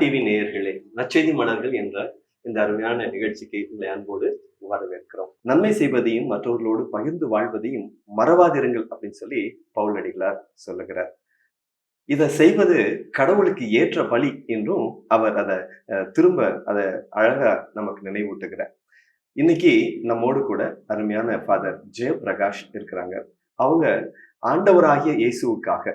TV நேயர்களே, நற்செய்தி மலர்கள் என்ற இந்த அருமையான நிகழ்ச்சிக்கு உங்களை அன்போடு வரவேற்கிறோம். நன்மை செய்வதையும் மற்றவர்களோடு பகிர்ந்து வாழ்வதையும் மறவாதிருங்கள் அப்படின்னு சொல்லி பவுல் அடிகளார் சொல்லுகிறார். இதை செய்வது கடவுளுக்கு ஏற்ற வழி என்றும் அவர் அதை திரும்ப அதை அழகா நமக்கு நினைவூட்டுகிறார். இன்னைக்கு நம்மோடு கூட அருமையான ஃபாதர் ஜெயபிரகாஷ் இருக்கிறாங்க. அவங்க ஆண்டவராகிய இயேசுவுக்காக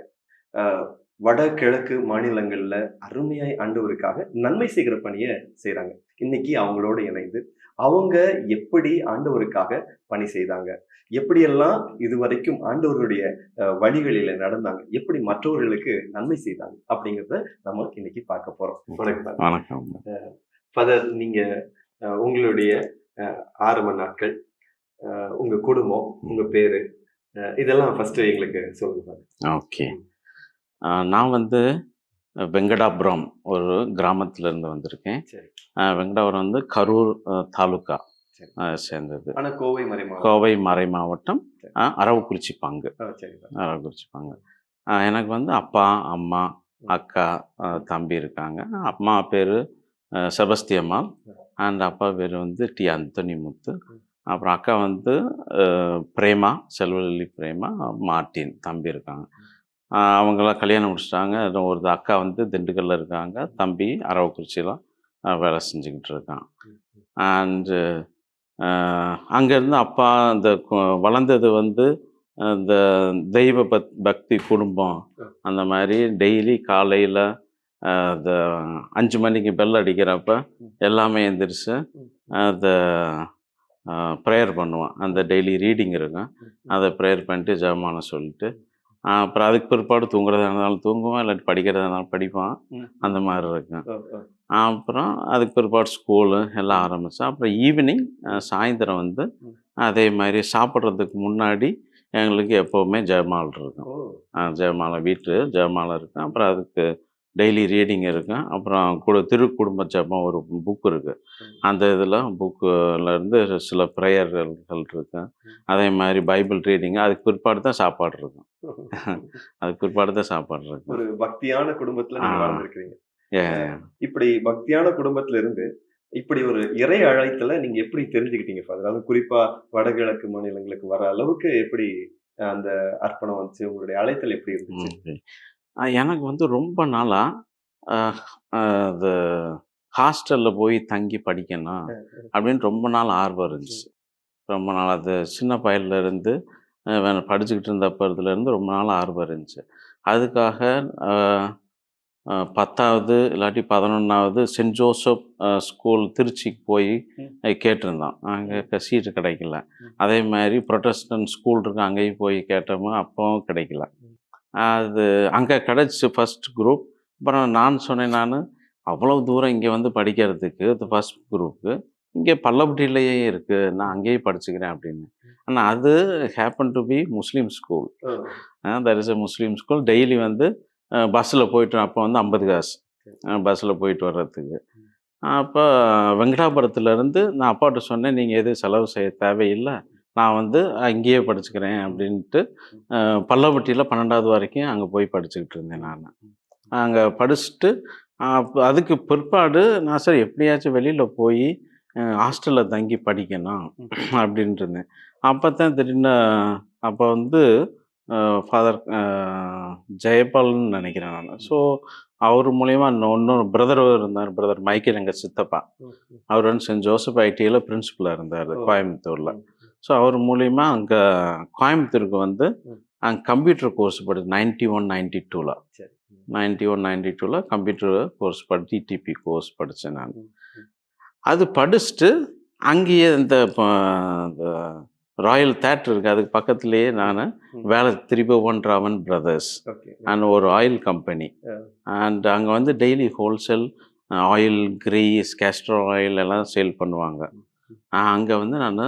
வடகிழக்கு மாநிலங்கள்ல அருமையாய் ஆண்டவருக்காக நன்மை செய்கிற பணியை செய்யறாங்க. இன்னைக்கு அவங்களோட இணைந்து அவங்க எப்படி ஆண்டவருக்காக பணி செய்தாங்க, எப்படியெல்லாம் இதுவரைக்கும் ஆண்டவருடைய வழிகளில நடந்தாங்க, எப்படி மற்றவர்களுக்கு நன்மை செய்தாங்க அப்படிங்கிறத நம்ம இன்னைக்கு பார்க்க போறோம். வணக்கம் ஃபாதர், நீங்க உங்களுடைய ஆரம்ப நாட்கள், உங்க குடும்பம், உங்க பேரு, இதெல்லாம் ஃபர்ஸ்ட் எங்களுக்கு சொல்லுங்க. ஓகே, நான் வந்து வெங்கடாபுரம் ஒரு கிராமத்திலேருந்து வந்திருக்கேன். வெங்கடாபுரம் வந்து கரூர் தாலுக்கா சேர்ந்தது. கோவை மறை மாவட்டம், அரவக்குறிச்சி பங்கு. அரவக்குறிச்சி பங்கு. எனக்கு வந்து அப்பா, அம்மா, அக்கா, தம்பி இருக்காங்க. அம்மா பேர் செபஸ்தியம்மா அண்ட் அப்பா பேர் வந்து டி அந்தோனி முத்து. அப்புறம் அக்கா வந்து பிரேமா, செல்வலி பிரேமா, மார்ட்டின் தம்பி இருக்காங்க. அவங்களாம் கல்யாணம் முடிச்சிட்டாங்க. ஒரு அக்கா வந்து திண்டுக்கல்ல இருக்காங்க, தம்பி அரவக்குறிச்சிலாம் வேலை செஞ்சுக்கிட்டு இருக்கான். அண்டு அங்கேருந்து அப்பா இந்த வளர்ந்தது வந்து இந்த தெய்வ பக்தி குடும்பம். அந்த மாதிரி டெய்லி காலையில் அந்த 5 மணிக்கு பெல் அடிக்கிறப்ப எல்லாமே எழுந்திரிச்சு அதை ப்ரேயர் பண்ணுவான். அந்த டெய்லி ரீடிங் இருக்கும், அதை ப்ரேயர் பண்ணிட்டு ஜெபமாலை சொல்லிட்டு அப்புறம் அதுக்கு பிற்பாடு தூங்குறதா இருந்தாலும் தூங்குவான், இல்லாட்டி படிக்கிறதா இருந்தாலும் படிப்பான். அந்த மாதிரி இருக்கும். அப்புறம் அதுக்கு பிற்பாடு ஸ்கூலு எல்லாம் ஆரம்பித்தான். அப்புறம் ஈவினிங் சாயந்தரம் வந்து அதே மாதிரி சாப்பிட்றதுக்கு முன்னாடி எங்களுக்கு எப்போவுமே ஜெபமாலை இருக்கும். ஜெபமாலை வீட்டு ஜெபமாலை இருக்கும். அப்புறம் அதுக்கு டெய்லி ரீடிங் இருக்கும். அப்புறம் திருக்குடும்ப ஜெபம் ஒரு புக் இருக்குது. அந்த இதில் புக்கிலேருந்து சில ப்ரேயர்கள் இருக்கும். அதே மாதிரி பைபிள் ரீடிங்கு. அதுக்கு பிற்பாடு தான் சாப்பாடு இருக்கும். அதுக்கு பிற்பாடு தான் சாப்பாடு இருக்கும். ஒரு பக்தியான குடும்பத்தில் நீங்கள் வாழ்ந்துருக்கிறீங்க. இப்படி பக்தியான குடும்பத்துல இருந்து இப்படி ஒரு இறை அழைத்துல நீங்க எப்படி தெரிஞ்சுக்கிட்டீங்க ஃபாதர்? அது குறிப்பா வடகிழக்கு மாநிலங்களுக்கு வர அளவுக்கு எப்படி அந்த அர்ப்பணம் வந்துச்சு? உங்களுடைய அழைத்தல் எப்படி இருந்துச்சு? எனக்கு வந்து ரொம்ப நாளாக அது ஹாஸ்டலில் போய் தங்கி படிக்கணும் அப்படின்னு ரொம்ப நாள் ஆர்வம் இருந்துச்சு. ரொம்ப நாள் அது சின்ன பையன்லேருந்து படிச்சுக்கிட்டு இருந்தப்பறதுலேருந்து ரொம்ப நாள் ஆர்வம் இருந்துச்சு. அதுக்காக 10வது இல்லாட்டி 11வது சென்ட் ஜோசப் ஸ்கூல் திருச்சிக்கு போய் கேட்டிருந்தோம். அங்கே சீட்டு கிடைக்கல. அதே மாதிரி ப்ரொட்டஸ்டன்ட் ஸ்கூல் இருக்குது, அங்கேயும் போய் கேட்டோமோ அப்போவும் கிடைக்கல. அது அங்கே கிடச்சி ஃபஸ்ட் குரூப். அப்புறம் நான் சொன்னேன், நான் அவ்வளோ தூரம் இங்கே வந்து படிக்கிறதுக்கு ஃபஸ்ட் குரூப்பு இங்கே பல்லப்பட்டியிலேயே இருக்குது, நான் அங்கேயே படிச்சுக்கிறேன் அப்படின்னு. ஆனால் அது happen to be Muslim school. That is a Muslim school. Daily வந்து பஸ்ஸில் போய்ட்டு, அப்போ வந்து 50 காசு பஸ்ஸில் போயிட்டு வர்றதுக்கு. அப்போ வெங்கடாபுரத்துலேருந்து நான் அப்பாட்ட சொன்னேன், நீங்கள் எதுவும் செலவு செய்ய தேவையில்லை, நான் வந்து அங்கேயே படிச்சுக்கிறேன் அப்படின்ட்டு. பல்லப்பட்டியில் 12வது வரைக்கும் அங்கே போய் படிச்சுக்கிட்டு இருந்தேன். நான் அங்கே படிச்சுட்டு அதுக்கு பிற்பாடு நான் சரி எப்படியாச்சும் வெளியில் போய் ஹாஸ்டலில் தங்கி படிக்கணும் அப்படின்ட்டு இருந்தேன். அப்போ தான் திடீர்னு அப்போ வந்து ஃபாதர் ஜெயபால்னு நினைக்கிறேன் நான். ஸோ அவர் மூலயமா இன்னொரு பிரதர் இருந்தார், பிரதர் மைக்கேல், எங்கள் சித்தப்பா. அவர் வந்து சென்ட் ஜோசப் ஐடியில் பிரின்சிபலாக இருந்தார் கோயம்புத்தூரில். ஸோ அவர் மூலயமா அங்கே கோயம்புத்தூருக்கு வந்து அங்கே computer course 91-92 computer course DTP course படித்தேன் நான். அது படிச்சுட்டு அங்கேயே இந்த ராயல் தேட்டர் இருக்குது, அதுக்கு பக்கத்துலேயே நான் வேலை திரிபுவன் ராமன் பிரதர்ஸ் அண்ட் ஒரு ஆயில் கம்பெனி. அண்ட் அங்கே வந்து daily wholesale oil, grease, castor oil எல்லாம் சேல் பண்ணுவாங்க. அங்கே வந்து நான்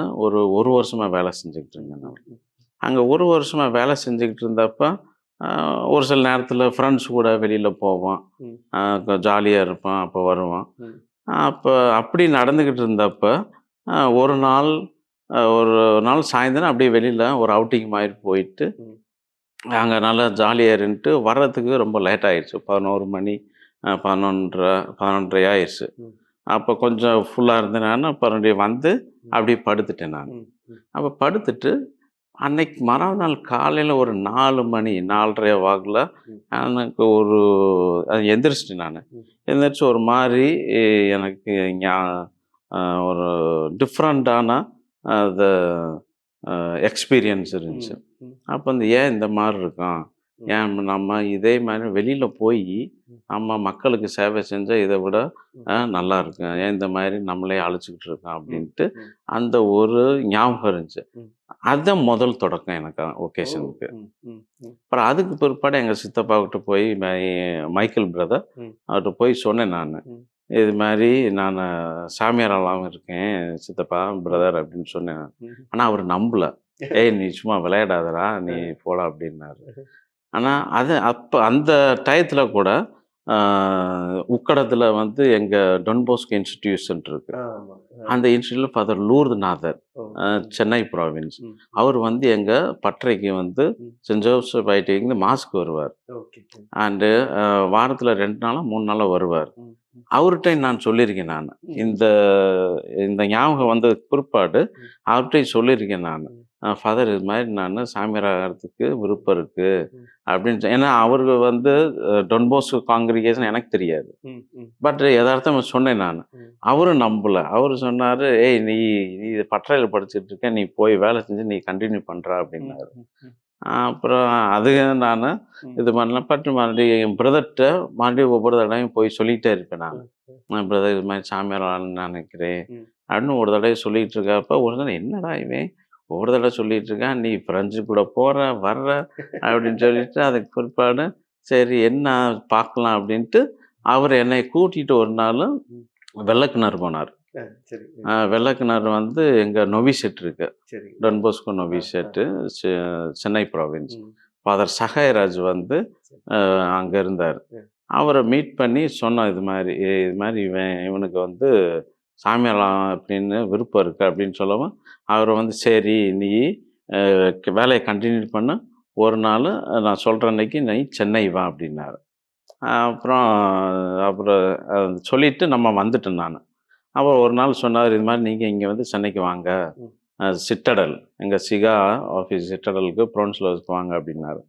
ஒரு வருஷமாக வேலை செஞ்சுக்கிட்டு இருந்தேன். நான் அங்கே ஒரு வருஷமாக வேலை செஞ்சுக்கிட்டு இருந்தப்போ ஒரு சில நேரத்தில் ஃப்ரெண்ட்ஸ் கூட வெளியில் போவோம், ஜாலியாக இருப்போம், அப்போ வருவோம். அப்போ அப்படி நடந்துக்கிட்டு இருந்தப்போ ஒரு நாள் சாயந்தரம் அப்படியே வெளியில் ஒரு அவுட்டிங் மாதிரி போயிட்டு அங்கே நல்லா ஜாலியாக இருந்துட்டு வர்றதுக்கு ரொம்ப லேட் ஆகிடுச்சு. 11 மணி 11:30 ஆயிடுச்சு. அப்போ கொஞ்சம் ஃபுல்லாக இருந்தேன். மறுபடியும் வந்து அப்படியே படுத்துட்டேன் நான். அப்போ படுத்துட்டு அன்னைக்கு மறுநாள் காலையில் ஒரு 4 மணி 4:30 வாக்கில் எனக்கு எந்திரிச்சிட்டேன் நான். எந்திரிச்சு ஒரு மாதிரி எனக்கு ஒரு டிஃப்ரெண்ட்டான அது எக்ஸ்பீரியன்ஸ் இருந்துச்சு. அப்போ ஏன் இந்த மாதிரி இருக்கும், ஏன் நம்ம இதே மாதிரி வெளியில் போய் நம்ம மக்களுக்கு சேவை செஞ்சால் இதை விட நல்லா இருக்கும், ஏன் இந்த மாதிரி நம்மளே அழைச்சிக்கிட்டு இருக்கோம் அப்படின்ட்டு அந்த ஒரு ஞாபகம் இருந்துச்சு. அதுதான் முதல் தொடக்கம் எனக்கு ஒகேஷனுக்கு. அப்புறம் அதுக்கு பிற்பாடு எங்கள் சித்தப்பாக்கிட்ட போய் மைக்கேல் பிரதர் அவர்கிட்ட போய் சொன்னேன் நான், இது மாதிரி நான் சாமியாரெல்லாம் இருக்கேன் சித்தப்பா பிரதர் அப்படின்னு சொன்னேன். ஆனால் அவர் நம்பலை. ஏய் நீ சும்மா விளையாடாதரா, நீ போடா அப்படின்னாரு. ஆனால் அது அப்போ அந்த டயத்தில் கூட உக்கடத்தில் வந்து எங்கள் டொன்போஸ்கோ இன்ஸ்டிடியூஷன் இருக்கு. அந்த இன்ஸ்டியூட்டில் ஃபாதர் லூர்துநாதர், சென்னை ப்ராவின்ஸ், அவர் வந்து எங்கள் பட்டறைக்கு வந்து சென்ட் ஜோசப் ஐடிக்கு மாஸ்க்கு வருவார். அண்டு வாரத்தில் 2 நாளோ 3 நாளோ வருவார். அவர்கிட்ட நான் சொல்லியிருக்கேன். நான் இந்த ஞாபகம் வந்த பிற்பாடு அவர்கிட்ட சொல்லியிருக்கேன் நான், ஃபாதர் இது மாதிரி நான் சாமியார் ஆகிறதுக்கு விருப்பம் இருக்குது அப்படின்னு. ஏன்னா அவருக்கு வந்து டொன்போஸ்கோ காங்கிரிகேஷன் எனக்கு தெரியாது. பட் யதார்த்தம் சொன்னேன் நான். அவரும் நம்பலை. அவர் சொன்னார், ஏய் நீ பட்டறையில் படிச்சுட்டு இருக்க, நீ போய் வேலை செஞ்சு நீ கண்டினியூ பண்ணுறா அப்படின்னாரு. அப்புறம் அது நான் இது பண்ணலாம். பட்டு மறுபடியும் என் பிரதர்கிட்ட மறுபடியும் ஒவ்வொரு தடவையும் போய் சொல்லிகிட்டே இருப்பேன் நான், பிரதர் இது மாதிரி சாமியார் ஆகணும்னு நினைக்கிறேன் அப்படின்னு ஒரு தடவை சொல்லிகிட்டு இருக்கப்ப ஒரு தடவை என்னடா இவன் ஒவ்வொரு தடவை சொல்லிகிட்டு இருக்கான், நீ ஃப்ரெண்ட்ஸு கூட போகிற வர்ற அப்படின்னு சொல்லிட்டு அதுக்கு பிற்பாடு சரி என்ன பார்க்கலாம் அப்படின்ட்டு அவர் என்னை கூட்டிகிட்டு ஒரு நாள் வெள்ளக்கிணறு போனார். வெள்ளக்கிணறு வந்து எங்கள் நொவிசெட் இருக்கு, Don Bosco novitiate, Chennai province. Father Sahayaraj வந்து அங்கே இருந்தார். அவரை மீட் பண்ணி சொன்னோம், இது மாதிரி இவனுக்கு வந்து சாமியாலாம் அப்படின்னு விருப்பம் இருக்குது அப்படின்னு சொல்லவும் அவரை வந்து சரி நீ வேலையை கண்டினியூ பண்ண, ஒரு நாள் நான் சொல்கிற அன்னைக்கு நீ சென்னை வா அப்படின்னாரு. அப்புறம் சொல்லிவிட்டு நம்ம வந்துட்டேன் நான். அவர் ஒரு நாள் சொன்னார், இது மாதிரி நீங்கள் இங்கே வந்து சென்னைக்கு வாங்க, சிட்டடல் எங்கள் சிகா ஆஃபீஸ் சிட்டடலுக்கு ப்ரோன்ஸ்லோஸ்க்கு வாங்க அப்படின்னாரு.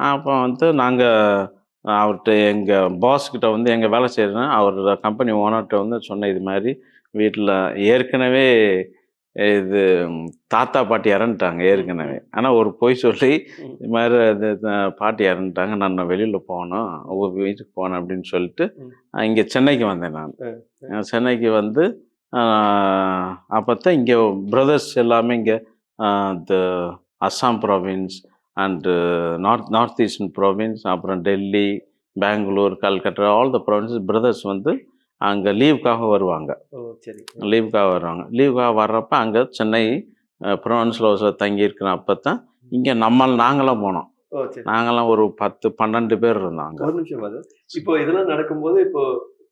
அப்போ வந்து நாங்கள் அவர்கிட்ட எங்கள் பாஸ்கிட்ட வந்து எங்கள் வேலை செய்கிறேன்னா அவர் கம்பெனி ஓனர்கிட்ட வந்து சொன்னேன், இது மாதிரி வீட்டில் ஏற்கனவே இது தாத்தா பாட்டி இறந்துட்டாங்க ஏற்கனவே. ஆனால் ஒரு பொய் சொல்லி இது மாதிரி பாட்டி இறந்துட்டாங்க, நான் வெளியில் போனோம், ஒவ்வொரு வீட்டுக்கு போனேன் அப்படின்னு சொல்லிட்டு இங்கே சென்னைக்கு வந்தேன் நான். சென்னைக்கு வந்து அப்போ தான் இங்கே பிரதர்ஸ் எல்லாமே இங்கே Assam province and north eastern province, அப்புறம் Delhi, Bangalore, Calcutta, all the provinces brothers வந்து அங்கே லீவுக்காக வருவாங்க. லீவுக்காக வர்றப்ப அங்கே சென்னை ப்ராவின்ஸில் தங்கியிருக்கிறோம். அப்போ தான் இங்கே நாங்களாம் போனோம். நாங்களாம் ஒரு 10-12 பேர் இருந்தாங்க. ஒரு நிமிஷம், இப்போ இதெல்லாம் நடக்கும்போது இப்போ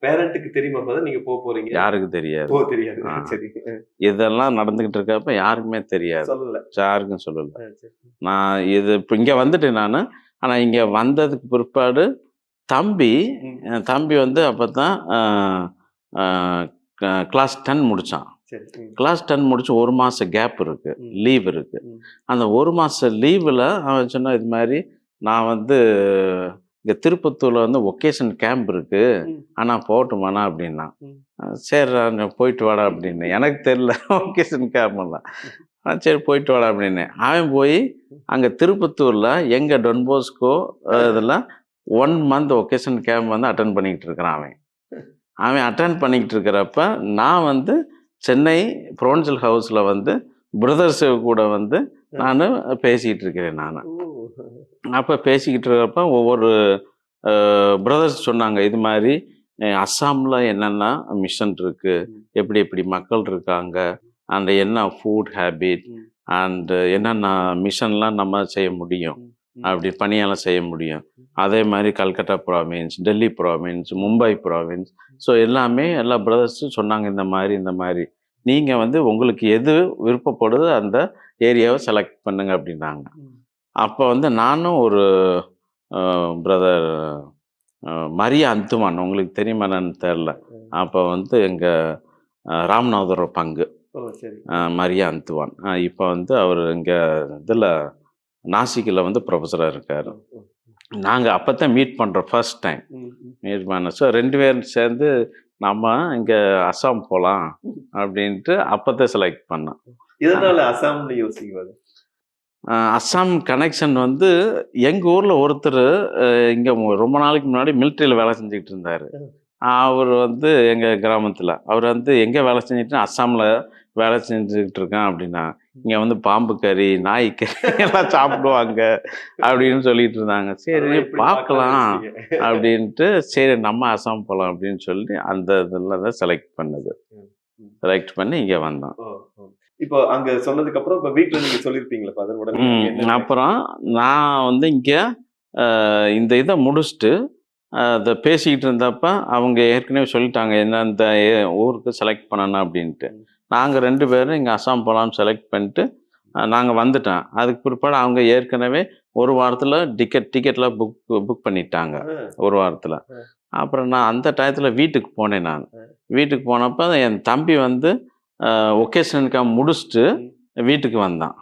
பேரண்ட்டுக்கு தெரியுமா நீங்க போறீங்க? யாருக்கு தெரியாது. சரி, இதெல்லாம் நடந்துகிட்டு இருக்கப்ப யாருக்குமே தெரியாது, யாருக்கும் சொல்லல. நான் இது இப்போ இங்கே வந்துட்டேன் நான். ஆனால் இங்கே வந்ததுக்கு பிற்பாடு தம்பி வந்து அப்போ தான் கிளாஸ் 10 முடித்தான். கிளாஸ் 10 முடிச்சு 1 மாதம் கேப் இருக்குது, லீவ் இருக்குது. அந்த 1 மாதம் லீவில் அவன் சொன்னால், இது மாதிரி நான் வந்து இங்கே திருப்பத்தூரில் வந்து ஒகேஷன் கேம்ப் இருக்குது, ஆனால் போகட்டுமாண்ணா அப்படின்னா. சரி நான் போயிட்டு வாடா அப்படின்னு. எனக்கு தெரியல ஒகேஷன் கேம்ப்லாம். சரி போயிட்டு வாடா அப்படின்னு. அவன் போய் அங்கே திருப்பத்தூரில் எங்கள் டொன்போஸ்கோ இதெல்லாம் 1 மந்த் ஒகேஷன் கேம்ப் வந்து அட்டன் பண்ணிக்கிட்டு இருக்கிறான். அவன் அட்டன் பண்ணிக்கிட்டு இருக்கிறப்ப நான் வந்து சென்னை ப்ரோன்சல் ஹவுஸில் வந்து பிரதர்ஸு கூட வந்து நான் பேசிக்கிட்டு இருக்கிறேன் நான். அப்போ பேசிக்கிட்டு இருக்கிறப்ப ஒவ்வொரு பிரதர்ஸ் சொன்னாங்க, இது மாதிரி அஸ்ஸாமில் என்னென்ன மிஷன் இருக்குது, எப்படி மக்கள் இருக்காங்க, அந்த என்ன ஃபுட் ஹேபிட் அண்டு என்னென்ன மிஷன்லாம் நம்ம செய்ய முடியும், அப்படி பணியெல்லாம் செய்ய முடியும். அதே மாதிரி Calcutta province, Delhi province, Mumbai province, so எல்லா பிரதர்ஸும் சொன்னாங்க, இந்த மாதிரி நீங்கள் வந்து உங்களுக்கு எது விருப்பப்படுதோ அந்த ஏரியாவை செலக்ட் பண்ணுங்க அப்படின்னாங்க. அப்போ வந்து நானும் ஒரு பிரதர் மரியா அந்துமான், உங்களுக்கு தெரியுமா என்னன்னு தெரில. அப்போ வந்து எங்கள் ராமநாதபுரம் பங்கு சரி. மரியா அந்துவான். இப்போ வந்து அவர் இங்கே இதில் நாசிக்கில் வந்து ப்ரொஃபஸராக இருக்கார். நாங்கள் அப்போ தான் மீட் பண்ணுறோம் ஃபர்ஸ்ட் டைம். மீட் பண்ண ஸோ 2 பேரும் சேர்ந்து நம்ம இங்கே அஸ்ஸாம் போகலாம் அப்படின்ட்டு அப்போ தான் செலக்ட் பண்ணோம். இதனால அஸ்ஸாம்னு யோசிக்குவாரு. அஸ்ஸாம் கனெக்ஷன் வந்து எங்கள் ஊரில் ஒருத்தர் இங்கே ரொம்ப நாளைக்கு முன்னாடி மிலிட்ரியில் வேலை செஞ்சுக்கிட்டு இருந்தார். அவர் வந்து எங்கள் கிராமத்தில் அவர் வந்து எங்கே வேலை செஞ்சுட்டு அஸ்ஸாமில் வேலை செஞ்சுக்கிட்டு இருக்கேன் அப்படின்னா, இங்கே வந்து பாம்பு கறி, நாய் கறி எல்லாம் சாப்பிடுவாங்க அப்படின்னு சொல்லிட்டு இருந்தாங்க. சரி பார்க்கலாம் அப்படின்ட்டு, சரி நம்ம அஸ்ஸாம் போகலாம் அப்படின்னு சொல்லி அந்த இதில் தான் செலக்ட் பண்ணது. செலக்ட் பண்ணி இங்கே வந்தோம். இப்போ அங்க சொன்னதுக்கு அப்புறம் இப்போ வீட்ல நீங்க சொல்லிருப்பீங்களா ஃபாதர் உடனே? அப்புறம் நான் வந்து இங்கே இந்த இதை முடிச்சுட்டு அதை பேசிக்கிட்டு இருந்தப்ப அவங்க ஏற்கனவே சொல்லிட்டாங்க என்ன இந்த ஊருக்கு செலக்ட் பண்ணணும் அப்படின்ட்டு. நாங்கள் 2 பேரும் இங்கே அஸ்ஸாம் போகலான்னு செலக்ட் பண்ணிட்டு நாங்கள் வந்துட்டோம். அதுக்கு பிற்பாடு அவங்க ஏற்கனவே ஒரு வாரத்தில் டிக்கெட்லாம் புக் பண்ணிட்டாங்க, ஒரு வாரத்தில். அப்புறம் நான் அந்த டயத்தில் வீட்டுக்கு போனேன். நான் வீட்டுக்கு போனப்போ என் தம்பி வந்து ஒகேஷனுக்காக முடிச்சுட்டு வீட்டுக்கு வந்தான்.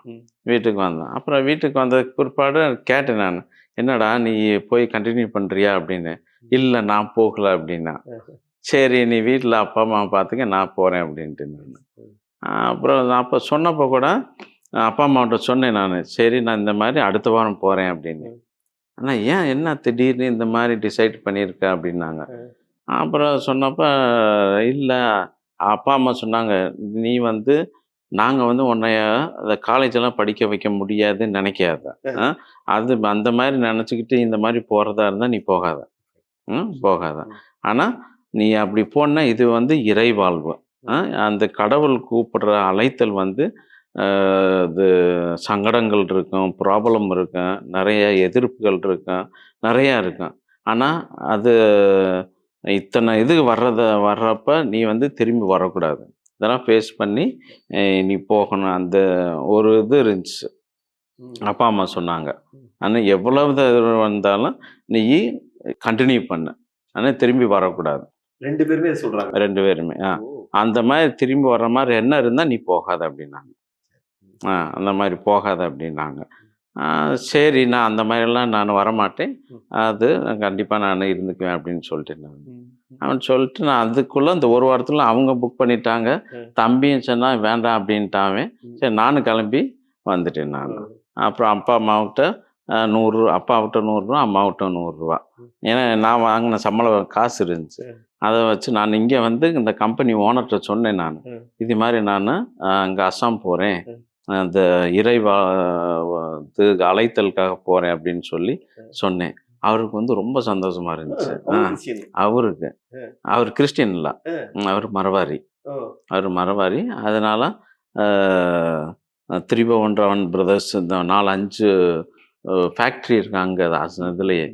அப்புறம் வீட்டுக்கு வந்ததுக்கு பிற்பாடு கேட்டேன் நான், என்னடா நீ போய் கண்டினியூ பண்ணுறியா அப்படின்னு. இல்லை நான் போகலை அப்படின்னா. சரி நீ வீட்டில் அப்பா அம்மா பார்த்துக்க, நான் போகிறேன் அப்படின்ட்டு. நான் அப்புறம் நான் அப்போ சொன்னப்போ கூட அப்பா அம்மாட்ட சொன்னேன் நான், சரி நான் இந்த மாதிரி அடுத்த வாரம் போகிறேன் அப்படின்னு. ஆனால் ஏன் என்ன திடீர்னு இந்த மாதிரி டிசைட் பண்ணியிருக்க அப்படின்னாங்க. அப்புறம் சொன்னப்போ இல்லை அப்பா அம்மா சொன்னாங்க, நீ வந்து நாங்கள் வந்து உன்னைய அந்த காலேஜெல்லாம் படிக்க வைக்க முடியாதுன்னு நினைக்காத. அது அந்த மாதிரி நினச்சிக்கிட்டு இந்த மாதிரி போகிறதா இருந்தால் நீ போகாத. போகாத. ஆனால் நீ அப்படி போனா இது வந்து இறைவாழ்வு. அந்த கடவுள் கூப்பிடுற அழைத்தல் வந்து இது சங்கடங்கள் இருக்கும், ப்ராப்ளம் இருக்கும், நிறைய எதிர்ப்புகள் இருக்கும், நிறையா இருக்கும். ஆனால் அது இத்தனை இது வர்றப்ப நீ வந்து திரும்பி வரக்கூடாது. இதெல்லாம் ஃபேஸ் பண்ணி நீ போகணும். அந்த ஒரு இது இருந்துச்சு. அப்பா அம்மா சொன்னாங்க. ஆனால் எவ்வளவு வந்தாலும் நீ கண்டினியூ பண்ணு, ஆனால் திரும்பி வரக்கூடாது. 2 பேருமே சொல்கிறாங்க. 2 பேருமே. அந்த மாதிரி திரும்பி வர்ற மாதிரி என்ன இருந்தால் நீ போகாத அப்படின்னாங்க. அந்த மாதிரி போகாத அப்படின்னாங்க. சரி நான் அந்த மாதிரிலாம் நான் வரமாட்டேன், அது கண்டிப்பாக நான் இருந்துக்குவேன் அப்படின்னு சொல்லிட்டேன் நான். அவன் சொல்லிட்டு நான் அதுக்குள்ளே இந்த ஒரு வாரத்தில் அவங்க புக் பண்ணிட்டாங்க. தம்பியும் சொன்னால் வேண்டாம் அப்படின்ட்டாவே. சரி நானும் கிளம்பி வந்துட்டேன் நான். அப்புறம் அப்பா அம்மாவுக்கிட்ட 100, அப்பாவுக்கிட்ட 100 ரூபா, அம்மாவுக்கிட்ட 100 ரூபா. ஏன்னா நான் வாங்கின சம்பளம் காசு இருந்துச்சு. அதை வச்சு நான் இங்கே வந்து இந்த கம்பெனி ஓனர்கிட்ட சொன்னேன் நான், இது மாதிரி நான் அங்கே அஸ்ஸாம் போகிறேன், அந்த அழைத்தலுக்காக போகிறேன் அப்படின்னு சொல்லி சொன்னேன். அவருக்கு வந்து ரொம்ப சந்தோஷமா இருந்துச்சு. அவருக்கு அவர் கிறிஸ்டின் இல்லை, அவர் மரவாரி. அதனால திரிபுவன் பிரதர்ஸ் இந்த 4-5 ஃபேக்ட்ரி இருக்கு அங்கே இதுலேயே.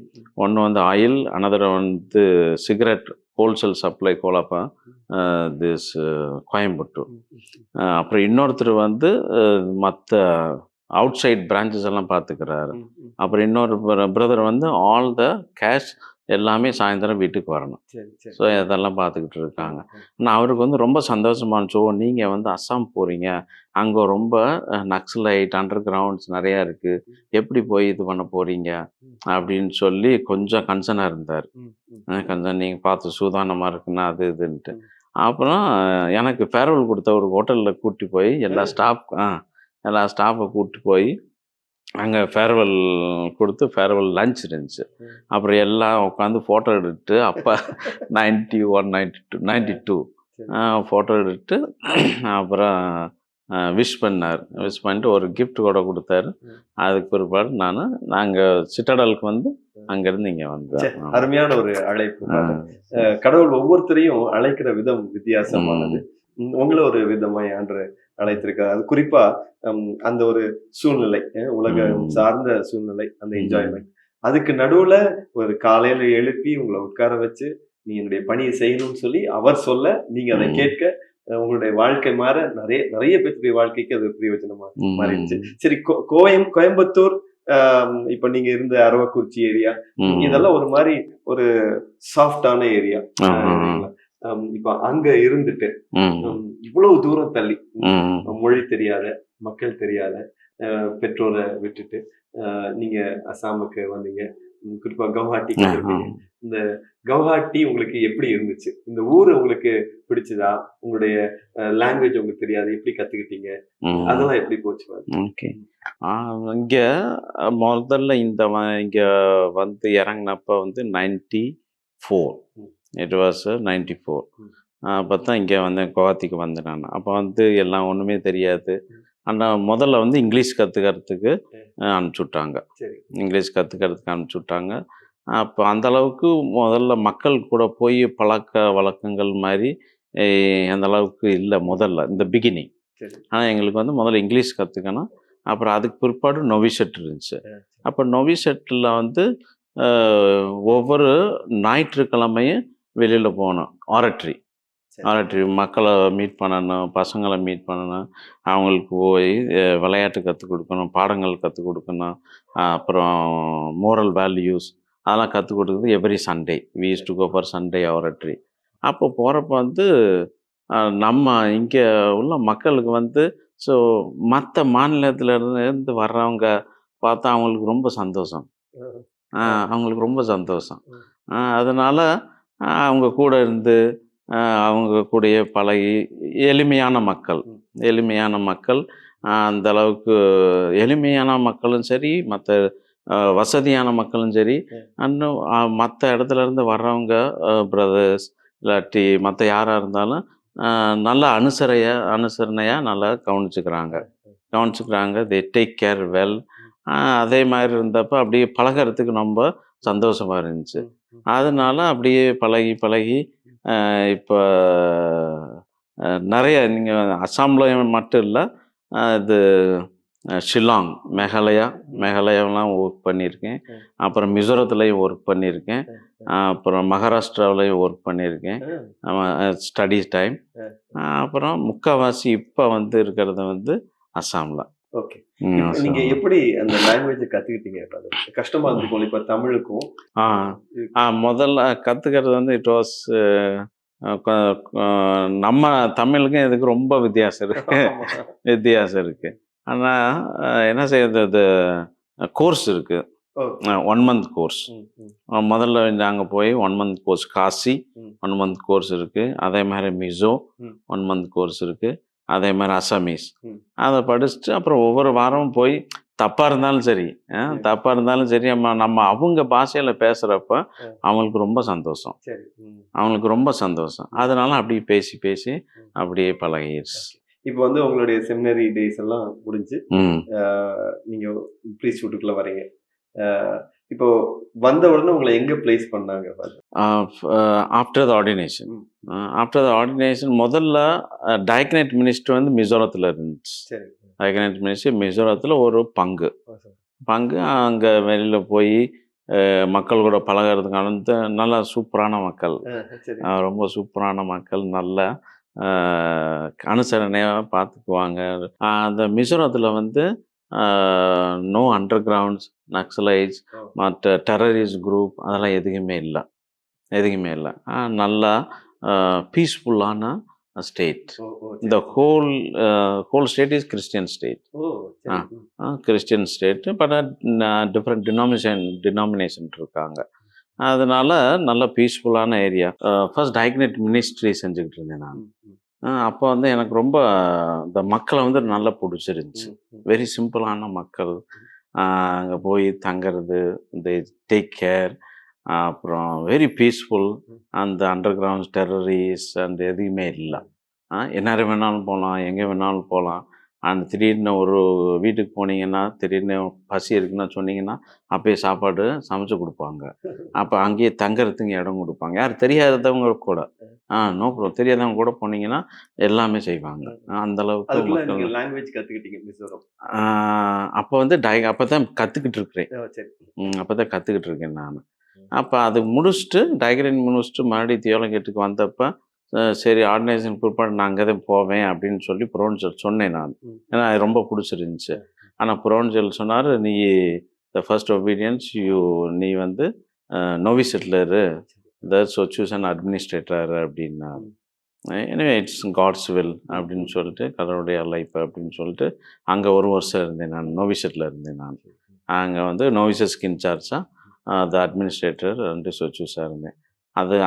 ஒன்று வந்து ஆயில், அனதர் வந்து சிகரெட் ஹோல்சேல் சப்ளை கோலாப்பா திஸ் கோயம்புத்தூர். அப்புறம் இன்னொருத்தர் வந்து மற்ற அவுட் சைட் பிரான்ச்சஸ் எல்லாம் பார்த்துக்கிறாரு. அப்புறம் இன்னொரு பிரதர் வந்து ஆல் த கேஷ் எல்லாமே சாயந்தரம் வீட்டுக்கு வரணும். ஸோ இதெல்லாம் பார்த்துக்கிட்டு இருக்காங்க. ஆனால் அவருக்கு வந்து ரொம்ப சந்தோஷமா இருந்துச்சு. நீங்கள் வந்து அஸ்ஸாம் போகிறீங்க, அங்கே ரொம்ப நக்சலைட் அண்டர் கிரவுண்ட்ஸ் நிறையா இருக்குது, எப்படி போய் இது பண்ண போகிறீங்க அப்படின்னு சொல்லி கொஞ்சம் கன்சர்னாக இருந்தார். கொஞ்சம் நீங்கள் பார்த்து சூதானமாக இருக்குன்னா அது இதுன்ட்டு. அப்புறம் எனக்கு ஃபேர்வெல் கொடுத்த ஒரு ஹோட்டலில் கூட்டி போய் எல்லா ஸ்டாஃபை கூப்பிட்டு போய் அங்கே ஃபேர்வெல் கொடுத்து ஃபேர்வெல் லஞ்ச் இருந்துச்சு. அப்புறம் எல்லாம் உட்காந்து ஃபோட்டோ எடுத்துட்டு, அப்போ 92 ஃபோட்டோ எடுத்துட்டு அப்புறம் விஷ் பண்ணிட்டு ஒரு கிஃப்ட் கூட கொடுத்தாரு. அதுக்கு பிற்பாடு நாங்கள் சிட்டடலுக்கு வந்து அங்கேருந்து இங்கே வந்தேன். அருமையான ஒரு அழைப்பு. கடவுள் ஒவ்வொருத்தரையும் அழைக்கிற விதம் வித்தியாசமானது. உங்களை ஒரு விதமாய் ஆண்டு அழைத்திருக்காரு. அது குறிப்பா அந்த ஒரு சூழ்நிலை, உலகம் சார்ந்த சூழ்நிலை, அந்த என்ஜாய்மெண்ட், அதுக்கு நடுவுல ஒரு காலையில எழுப்பி உங்களை உட்கார வச்சு நீ என்னுடைய பணியை செய்யணும்னு சொல்லி அவர் சொல்ல நீங்க அதை கேட்க உங்களுடைய வாழ்க்கை மாற நிறைய பேருடைய வாழ்க்கைக்கு அது பிரயோஜனமா மாறிடுச்சு. சரி, கோயம்புத்தூர், இப்ப நீங்க இருந்த அரவக்குறிச்சி ஏரியா, இதெல்லாம் ஒரு மாதிரி ஒரு சாஃப்டான ஏரியா. இப்ப அங்க இருந்துட்டு இவ்வளவு தூரம் தள்ளி மொழி தெரியாத, மக்கள் தெரியாத, பெற்றோரை விட்டுட்டு நீங்க அசாமுக்கு வந்தீங்க. குறிப்பா கவுஹாட்டிக்கு வந்தீங்க. இந்த கவுஹாட்டி உங்களுக்கு எப்படி இருந்துச்சு? இந்த ஊர் உங்களுக்கு பிடிச்சதா? உங்களுடைய லாங்குவேஜ் உங்களுக்கு தெரியாது, எப்படி கத்துக்கிட்டீங்க? அதெல்லாம் எப்படி போச்சு? ஓகே. இங்க முதல்ல இங்க வந்து இறங்கினப்ப வந்து 94. It was 94. அப்போ தான் இங்கே வந்தேன், குவஹாத்திக்கு வந்தேன் நான். அப்போ வந்து எல்லாம் ஒன்றுமே தெரியாது. ஆனால் முதல்ல வந்து இங்கிலீஷ் கற்றுக்கிறதுக்கு அனுப்பிச்சுட்டாங்க. இங்கிலீஷ் கற்றுக்கிறதுக்கு அனுப்பிச்சுட்டாங்க. அப்போ அந்தளவுக்கு முதல்ல மக்கள் கூட போய் பழக்க வழக்கங்கள் மாதிரி அந்தளவுக்கு இல்லை முதல்ல, இந்த பிகினிங். ஆனால் எங்களுக்கு வந்து முதல்ல இங்கிலீஷ் கற்றுக்கணும். அப்புறம் அதுக்கு பிற்பாடு நொவிசெட் இருந்துச்சு. அப்போ நொவிசெட்டில் வந்து ஒவ்வொரு ஞாயிற்றுக்கிழமையும் வெளியில் போகணும். ஆரட்ரி மக்களை மீட் பண்ணணும், பசங்களை மீட் பண்ணணும், அவங்களுக்கு போய் விளையாட்டு கற்றுக் கொடுக்கணும், பாடங்கள் கற்றுக் கொடுக்கணும், அப்புறம் மோரல் வேல்யூஸ் அதெல்லாம் கற்றுக் கொடுக்குறது every Sunday. We used to go for Sunday oratory. அப்போ போகிறப்ப வந்து நம்ம இங்கே உள்ள மக்களுக்கு வந்து ஸோ மற்ற மாநிலத்திலேருந்து வர்றவங்க பார்த்தா அவங்களுக்கு ரொம்ப சந்தோஷம். அவங்களுக்கு ரொம்ப சந்தோஷம். அதனால் அவங்க கூட இருந்து அவங்க கூடயே பழகி எளிமையான மக்கள் அந்த அளவுக்கு எளிமையான மக்களும் சரி, மற்ற வசதியான மக்களும் சரி, இன்னும் மற்ற இடத்துல இருந்து வர்றவங்க பிரதர்ஸ் இல்லாட்டி மற்ற யாராக இருந்தாலும் நல்லா அனுசரணையாக நல்லா கவனிச்சுக்கிறாங்க. They take care well. அதே மாதிரி இருந்தப்போ அப்படியே பழகிறதுக்கு ரொம்ப சந்தோஷமாக இருந்துச்சு. அதனால அப்படியே பழகி இப்போ நிறைய நீங்கள் அஸ்ஸாமில் மட்டும் இல்லை, இது ஷில்லாங், மேகாலயாவெலாம் ஒர்க் பண்ணியிருக்கேன். அப்புறம் மிசோரத்துலேயும் ஒர்க் பண்ணியிருக்கேன். அப்புறம் மகாராஷ்டிராவிலையும் ஒர்க் பண்ணியிருக்கேன் ஸ்டடீஸ் டைம். அப்புறம் முக்கால்வாசி இப்போ வந்து இருக்கிறது வந்து அஸ்ஸாமில். ஓகே. நீங்க எப்படி அந்த லாங்குவேஜ் கத்துக்கிட்டீங்க? கஷ்டமா இருந்துக்கும் இப்ப தமிழுக்கும்? முதல்ல கத்துக்கிறது வந்து இட் வாஸ் நம்ம தமிழுக்கும் இதுக்கு ரொம்ப வித்தியாசம் இருக்கு. ஆனால் என்ன செய்யறது, கோர்ஸ் இருக்கு, 1 month கோர்ஸ். முதல்ல நாங்கள் போய் 1 month course, Kashi 1 month course இருக்கு. அதே மாதிரி மிசோ 1 month கோர்ஸ் இருக்கு. அதே மாதிரி அசாமீஸ் அதை படிச்சுட்டு அப்புறம் ஒவ்வொரு வாரமும் போய் தப்பாக இருந்தாலும் சரி நம்ம அவங்க பாஷையில் பேசுகிறப்ப அவங்களுக்கு ரொம்ப சந்தோஷம். அதனால அப்படியே பேசி அப்படியே பழகிடுச்சு. இப்போ வந்து உங்களுடைய செமினரி டேஸ் எல்லாம் முடிஞ்சு நீங்க ப்ரீ ஷூட்டுக்குள்ள வரீங்க. இப்போ வந்த உடனே உங்களை எங்க பிளேஸ் பண்ணாங்க? ஆஃப்டர் த ஆர்டினேஷன் முதல்ல டைக்னைட் மினிஸ்ட்ரி வந்து மிசோரத்தில் இருந்துச்சு. டைக்னைட் மினிஸ்ட்ரி மிசோரத்தில் ஒரு பங்கு அங்கே வெளியில் போய் மக்கள் கூட பழகிறதுக்கான நல்லா சூப்பரான மக்கள், ரொம்ப சூப்பரான மக்கள், நல்ல அனுசரணையாக பார்த்துக்குவாங்க. அந்த மிசோரத்தில் வந்து நோ அண்டர் கிரவுண்ட்ஸ், நக்சலைட்ஸ், மற்ற டெரரிஸ்ட் குரூப் அதெல்லாம் எதுவுமே இல்லை. நல்லா பீஸ்ஃபுல்லான ஸ்டேட். இந்த whole state is Christian state. But different denomination இருக்காங்க. அதனால நல்ல பீஸ்ஃபுல்லான ஏரியா. ஃபர்ஸ்ட் டைக்னைட் மினிஸ்ட்ரி செஞ்சுக்கிட்டு இருந்தேன் நான். அப்போ வந்து எனக்கு ரொம்ப இந்த மக்களை வந்து நல்லா பிடிச்சிருந்துச்சு. வெரி சிம்பிளான மக்கள். அங்கே போய் தங்கிறது, இந்த டேக் கேர், அப்புறம் வெரி பீஸ்ஃபுல். அந்த அண்டர் கிரவுண்ட் டெரரிஸ்ட் அண்ட் எதுவுமே இல்லை. எந்நேரம் வேணாலும் போகலாம், எங்கே வேணாலும் போகலாம். அண்ட் திடீர்னு ஒரு வீட்டுக்கு போனீங்கன்னா, திடீர்னு பசி இருக்குன்னு சொன்னீங்கன்னா அப்பயே சாப்பாடு சமைச்சு கொடுப்பாங்க. அப்போ அங்கேயே தங்கறதுக்கு இடம் கொடுப்பாங்க. யார் தெரியாதவங்க கூட நோ ப்ராப்ளம், தெரியாதவங்க கூட போனீங்கன்னா எல்லாமே செய்வாங்க. அந்த அளவுக்கு மக்கள். லாங்குவேஜ் கற்றுக்கிட்டீங்க மிசோரம்? அப்போ வந்து அப்போ தான் கற்றுக்கிட்டு இருக்கேன் நான். அப்போ அது முடிச்சுட்டு டைக்ரைட் முடிச்சுட்டு மறுபடியும் தியோலஜிக்கு வந்தப்போ சரி ஆர்கனைசேஷன் பிற்பாடு நான் அங்கே தான் போவேன் அப்படின்னு சொல்லி புரோன்சல் சொன்னேன் நான். ஏன்னா அது ரொம்ப பிடிச்சிருந்துச்சு. ஆனால் புரோன்சல் சொன்னார், நீ த ஃபர்ஸ்ட் ஒபீடியன்ஸ் நீ வந்து நோவி செட்டிலரு ஸோ சூஸ் அண்ட் அட்மினிஸ்ட்ரேட்டர் அப்படின்னா எனவே இட்ஸ் காட்ஸ் வில் அப்படின்னு சொல்லிட்டு கடவுளுடைய லைஃப் அப்படின்னு சொல்லிட்டு அங்கே ஒரு வருஷம் இருந்தேன். நான் நோவிசெட்டில் இருந்தேன். நான் அங்கே வந்து நோவிசஸ்க்கு இன்சார்ஜாக அந்த அட்மினிஸ்ட்ரேட்டர் ரெண்டு சொச்சூஸாக இருந்தேன்.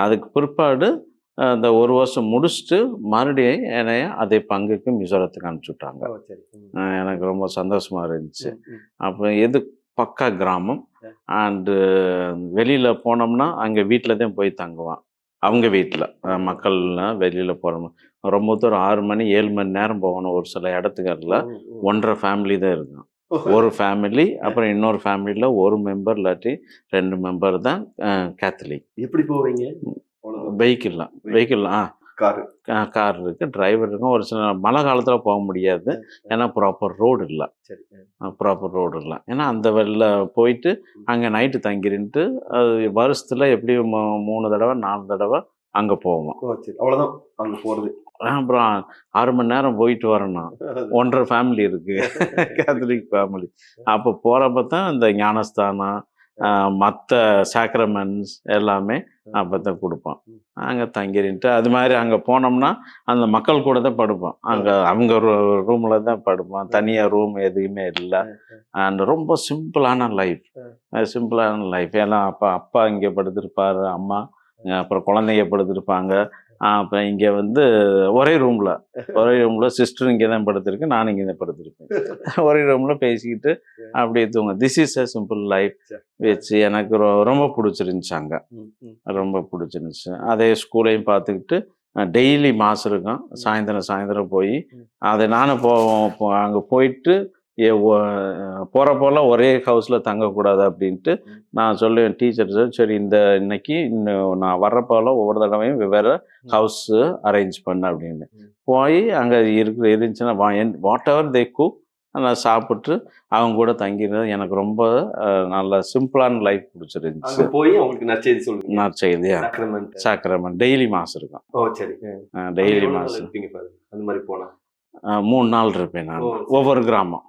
அதுக்கு பிற்பாடு அந்த ஒரு வருஷம் முடிச்சுட்டு மறுபடியும் என்னைய அதே பங்குக்கு மிசோரத்துக்கு அனுப்பிச்சி விட்டாங்க. எனக்கு ரொம்ப சந்தோஷமாக இருந்துச்சு. அப்போ எது பக்கா கிராமம் அண்டு வெளியில் போனோம்னா அங்கே வீட்டில் தான் போய் தங்குவான். அவங்க வீட்டில் மக்கள்லாம் வெளியில் போகிறோம். ரொம்ப தூரம் 6 மணி 7 மணி நேரம் போகணும். ஒரு சில இடத்துக்கல்ல 1.5 ஃபேமிலி தான் இருக்கும். ஒரு ஃபேமிலி, அப்புறம் இன்னொரு ஃபேமிலியில் ஒரு மெம்பர் இல்லாட்டி 2 மெம்பர் தான் கேத்தலிக். எப்படி போவீங்க? வெஹிக்கிள் கார் இருக்கு, டிரைவர் இருக்கும். ஒரு சில மழை காலத்தில் போக முடியாது, ஏன்னா ப்ராப்பர் ரோடு இல்லை. ஏன்னா அந்த வெளில போயிட்டு அங்கே நைட்டு தங்கிருந்துட்டு அது வருஷத்தில் எப்படியும் 3 தடவை 4 தடவை அங்கே போவோம். அவ்வளோதான் அங்கே போகிறது. அப்புறம் 6 மணி நேரம் போயிட்டு வரணும். 1.5 ஃபேமிலி இருக்கு, கேத்தலிக் ஃபேமிலி. அப்போ போகிறப்ப தான் இந்த ஞானஸ்தானம் மற்ற சாக்ரமெண்ட்ஸ் எல்லாமே அப்போ தான் கொடுப்போம். அங்கே தங்கிட்டு அது மாதிரி அங்கே போனோம்னா அந்த மக்கள் கூட தான் படுப்போம். அங்கே அவங்க ரூமில் தான் படுப்போம். தனியாக ரூம் எதுவுமே இல்லை. அண்ட் ரொம்ப சிம்பிளான லைஃப். ஏன்னா அப்பா இங்கே படுத்திருப்பார், அம்மா அப்புறம் குழந்தைங்க படுத்திருப்பாங்க. அப்போ இங்கே வந்து ஒரே ரூமில் சிஸ்டர் இங்கே தான் படுத்திருக்கு, நானும் இங்கே தான் படுத்திருப்பேன். ஒரே ரூமில் பேசிக்கிட்டு அப்படியே தூங்க. This is a simple life வச்சு எனக்கு ரொம்ப பிடிச்சிருந்துச்சு. அங்கே ரொம்ப பிடிச்சிருந்துச்சு. அதே ஸ்கூலையும் பார்த்துக்கிட்டு டெய்லி மாஸ் இருக்கும். சாயந்தரம் போய் அதை நானும் அங்கே போயிட்டு போகிறப்போலாம் ஒரே ஹவுஸில் தங்கக்கூடாது அப்படின்ட்டு நான் சொல்லுவேன் டீச்சர்ஸு, சரி இன்னைக்கு நான் வர்றப்போலாம் ஒவ்வொரு தடவையும் வெவ்வேறு ஹவுஸு அரேஞ்ச் பண்ண அப்படின்னு. போய் அங்கே இருந்துச்சுன்னா வாட் எவர் தே குக் நான் சாப்பிட்டு அவங்க கூட தங்கியிருந்தது எனக்கு ரொம்ப நல்ல சிம்பிளான லைஃப் பிடிச்சிருந்துச்சு. போய் அவங்களுக்கு நற்செய்தி சொல்லுங்க. நற்செய்தியா சாக்ரமெண்ட் டெய்லி மாஸ் இருக்கும். டெய்லி மாஸ் அந்த மாதிரி போனால் 3 நாள் இருப்பேன் நான். ஒவ்வொரு கிராமம்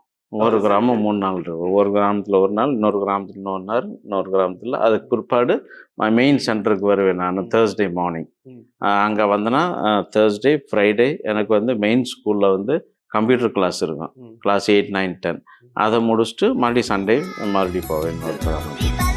3 நாள் இருக்கும். ஒரு கிராமத்தில் ஒரு நாள், இன்னொரு கிராமத்தில் இன்னொரு நாள், இன்னொரு கிராமத்தில். அதுக்கு பிற்பாடு மெயின் சென்டருக்கு வருவேன் நான் தேர்ஸ்டே மார்னிங். அங்கே வந்தேன்னா தேர்ஸ்டே ஃப்ரைடே எனக்கு வந்து மெயின் ஸ்கூலில் வந்து கம்ப்யூட்டர் கிளாஸ் இருக்கும். கிளாஸ் 8, 9, 10 அதை முடிச்சுட்டு மறுபடியும் சண்டே மறுபடியும் போவேன் இன்னொரு கிராமம்.